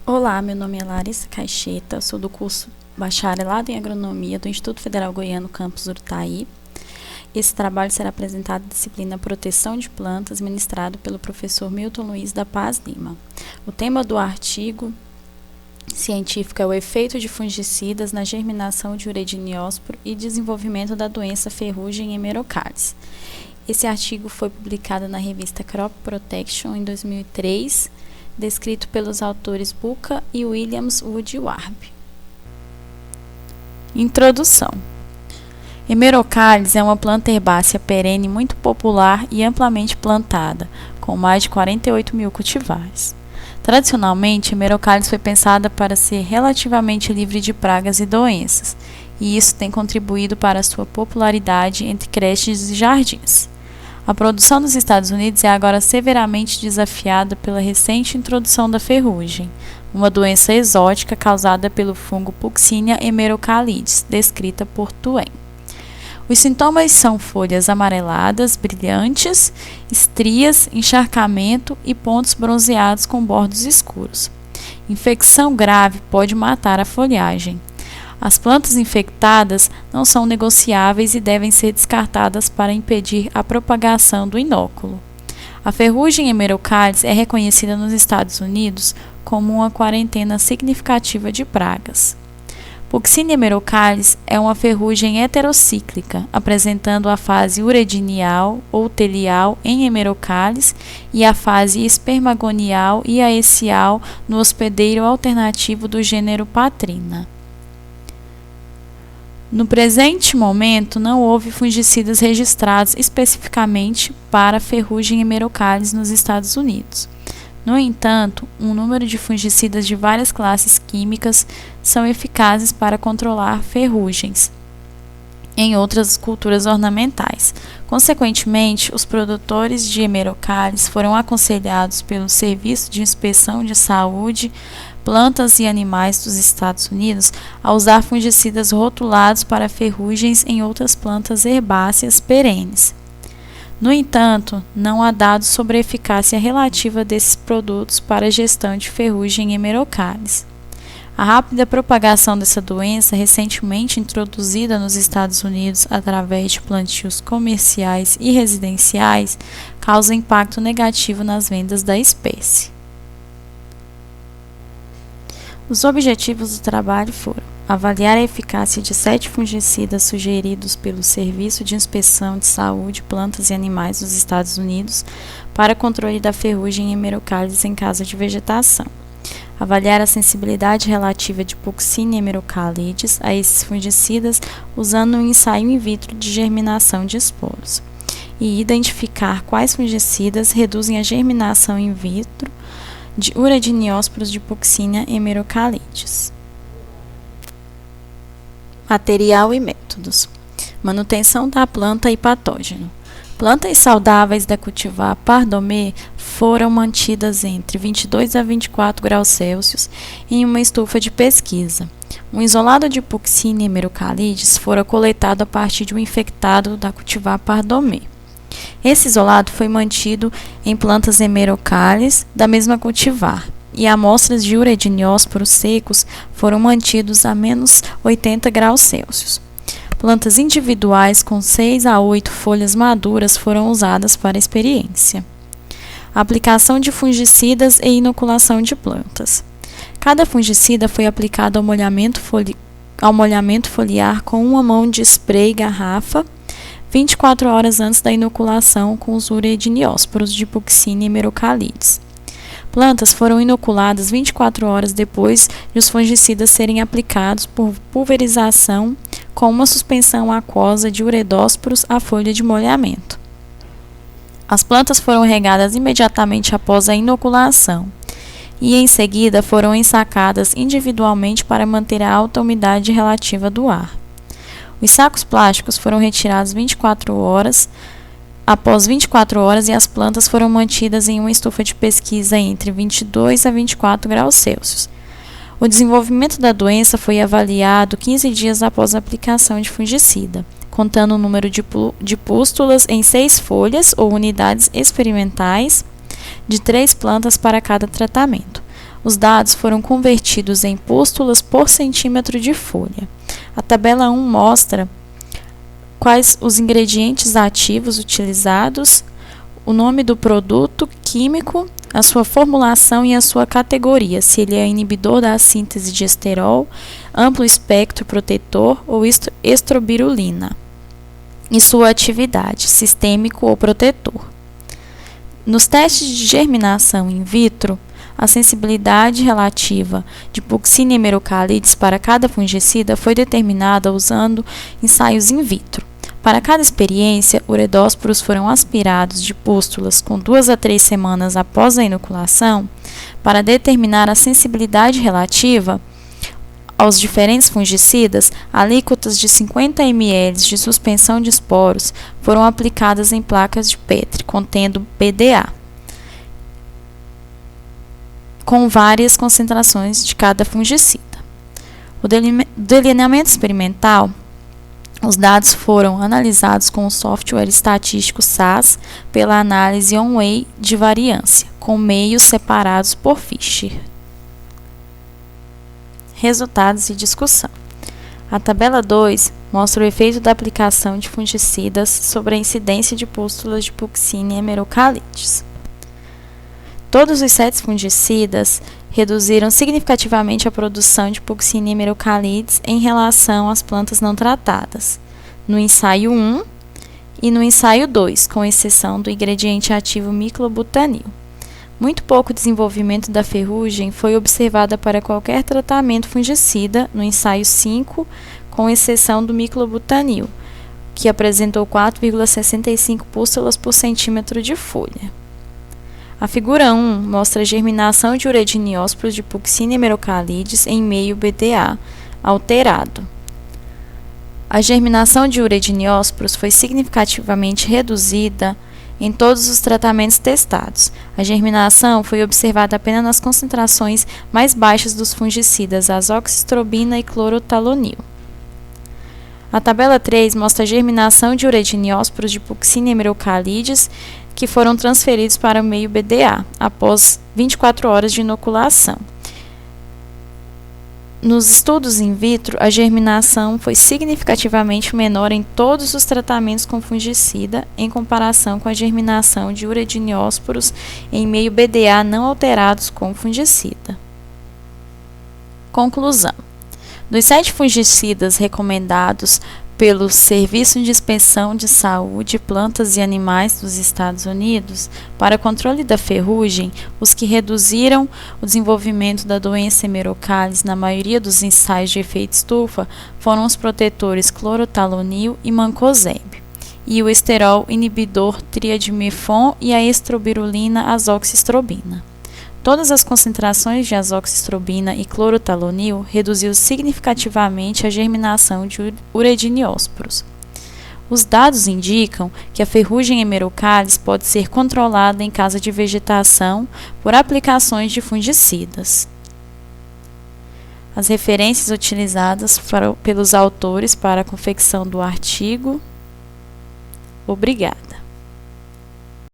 Olá, meu nome é Larissa Caixeta, sou do curso Bacharelado em Agronomia do Instituto Federal Goiano, campus Urutaí. Esse trabalho será apresentado na disciplina Proteção de Plantas, ministrado pelo professor Milton Luiz da Paz Lima. O tema do artigo científico é o efeito de fungicidas na germinação de urediniósporo e desenvolvimento da doença ferrugem hemerocallis. Esse artigo foi publicado na revista Crop Protection em 2003, descrito pelos autores Buca e Williams Woodward. Introdução. Hemerocallis é uma planta herbácea perene muito popular e amplamente plantada, com mais de 48 mil cultivares. Tradicionalmente, Hemerocallis foi pensada para ser relativamente livre de pragas e doenças, e isso tem contribuído para a sua popularidade entre creches e jardins. A produção nos Estados Unidos é agora severamente desafiada pela recente introdução da ferrugem, uma doença exótica causada pelo fungo Puccinia hemerocallis, descrita por Twain. Os sintomas são folhas amareladas, brilhantes, estrias, encharcamento e pontos bronzeados com bordos escuros. Infecção grave pode matar a folhagem. As plantas infectadas não são negociáveis e devem ser descartadas para impedir a propagação do inóculo. A ferrugem hemerocallis é reconhecida nos Estados Unidos como uma quarentena significativa de pragas. Puccinia hemerocallis é uma ferrugem heterocíclica, apresentando a fase uredinial ou telial em hemerocallis e a fase espermagonial e aecial no hospedeiro alternativo do gênero Patrina. No presente momento, não houve fungicidas registrados especificamente para a ferrugem hemerocallis nos Estados Unidos. No entanto, um número de fungicidas de várias classes químicas são eficazes para controlar ferrugens em outras culturas ornamentais. Consequentemente, os produtores de hemerocallis foram aconselhados pelo Serviço de Inspeção de Saúde, Plantas e Animais dos Estados Unidos a usar fungicidas rotulados para ferrugens em outras plantas herbáceas perenes. No entanto, não há dados sobre a eficácia relativa desses produtos para a gestão de ferrugem hemerocallis. A rápida propagação dessa doença, recentemente introduzida nos Estados Unidos através de plantios comerciais e residenciais, causa impacto negativo nas vendas da espécie. Os objetivos do trabalho foram avaliar a eficácia de 7 fungicidas sugeridos pelo Serviço de Inspeção de Saúde, Plantas e Animais dos Estados Unidos para controle da ferrugem hemerocallis em casa de vegetação. Avaliar a sensibilidade relativa de Puccinia hemerocallis a esses fungicidas usando um ensaio in vitro de germinação de esporos. E identificar quais fungicidas reduzem a germinação in vitro de urediniósporos de Puccinia hemerocallis. Material e métodos. Manutenção da planta e patógeno. Plantas saudáveis da cultivar Pardomé foram mantidas entre 22 a 24 graus Celsius em uma estufa de pesquisa. Um isolado de Puccinia hemerocallis fora coletado a partir de um infectado da cultivar Pardomé. Esse isolado foi mantido em plantas hemerocallis da mesma cultivar, e amostras de urediniósporos secos foram mantidos a menos 80 graus Celsius. Plantas individuais com 6 a 8 folhas maduras foram usadas para a experiência. Aplicação de fungicidas e inoculação de plantas. Cada fungicida foi aplicado ao molhamento foliar com uma mão de spray garrafa 24 horas antes da inoculação com os urediniósporos de Puccinia hemerocallis. Plantas foram inoculadas 24 horas depois de os fungicidas serem aplicados por pulverização com uma suspensão aquosa de uredósporos à folha de molhamento. As plantas foram regadas imediatamente após a inoculação e, em seguida, foram ensacadas individualmente para manter a alta umidade relativa do ar. Os sacos plásticos foram retirados após 24 horas e as plantas foram mantidas em uma estufa de pesquisa entre 22 a 24 graus Celsius. O desenvolvimento da doença foi avaliado 15 dias após a aplicação de fungicida, contando o número de pústulas em 6 folhas ou unidades experimentais de 3 plantas para cada tratamento. Os dados foram convertidos em pústulas por centímetro de folha. A tabela 1 mostra quais os ingredientes ativos utilizados, o nome do produto químico, a sua formulação e a sua categoria, se ele é inibidor da síntese de esterol, amplo espectro protetor ou estrobirulina, e sua atividade, sistêmico ou protetor. Nos testes de germinação in vitro, a sensibilidade relativa de Puccinium hemerocalidis para cada fungicida foi determinada usando ensaios in vitro. Para cada experiência, uredósporos foram aspirados de pústulas com 2 a 3 semanas após a inoculação para determinar a sensibilidade relativa aos diferentes fungicidas. Alíquotas de 50 ml de suspensão de esporos foram aplicadas em placas de Petri contendo BDA, com várias concentrações de cada fungicida. O delineamento experimental. Os dados foram analisados com o software estatístico SAS pela análise on-way de variância, com meios separados por Fischer. Resultados e discussão. A tabela 2 mostra o efeito da aplicação de fungicidas sobre a incidência de pústulas de Puccinium hemerocalidis. Todos os 7 fungicidas reduziram significativamente a produção de Puccinium hemerocalidis em relação às plantas não tratadas, no ensaio 1 e no ensaio 2, com exceção do ingrediente ativo miclobutanil. Muito pouco desenvolvimento da ferrugem foi observada para qualquer tratamento fungicida no ensaio 5, com exceção do miclobutanil, que apresentou 4,65 pústulas por centímetro de folha. A figura 1 mostra a germinação de urediniósporos de Puccinium hemerocalidis em meio BDA alterado. A germinação de urediniósporos foi significativamente reduzida em todos os tratamentos testados. A germinação foi observada apenas nas concentrações mais baixas dos fungicidas azoxystrobina e clorotalonil. A tabela 3 mostra a germinação de urediniósporos de Puccinium hemerocalidis que foram transferidos para o meio BDA após 24 horas de inoculação. Nos estudos in vitro, a germinação foi significativamente menor em todos os tratamentos com fungicida em comparação com a germinação de urediniósporos em meio BDA não alterados com fungicida. Conclusão. Dos 7 fungicidas recomendados pelo Serviço de Inspeção de Saúde, Plantas e Animais dos Estados Unidos para controle da ferrugem, os que reduziram o desenvolvimento da doença hemerocalidis na maioria dos ensaios de efeito estufa foram os protetores clorotalonil e mancozeb, e o esterol inibidor triadimefon e a estrobirulina azoxistrobina. Todas as concentrações de azoxistrobina e clorotalonil reduziu significativamente a germinação de urediniósporos. Os dados indicam que a ferrugem hemerocalidis pode ser controlada em caso de vegetação por aplicações de fungicidas. As referências utilizadas pelos autores para a confecção do artigo. Obrigada.